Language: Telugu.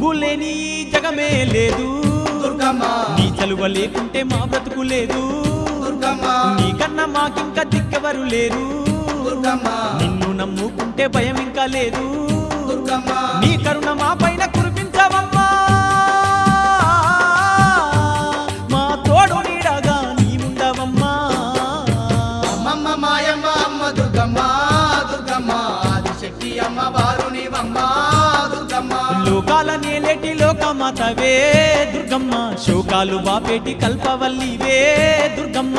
నువ్వు లేని జగమే లేదు దుర్గమ్మ నీ చలువ లేకుంటే మా బ్రతుకు లేదు దుర్గమ్మ నీకన్నా మాకింకా దిక్కెవరు లేరు దుర్గమ్మ నిన్ను నమ్ముకుంటే భయం ఇంకా లేదు దుర్గమ్మ నీ కరుణ మా పైన కురిపించవమ్మా మా తోడు నీడగా నీవుండవమ్మా అమ్మమ్మ మాయమ్మ అమ్మ దుర్గమ్మ దుర్గమ్మ ఆదిశక్తి అమ్మ వారు నీవమ్మ దుర్గమ్మ లోకాల నేలేటి లోకమాతవే దుర్గమ్మ శోకాలు బాపేటి కల్పవల్లివే దుర్గమ్మ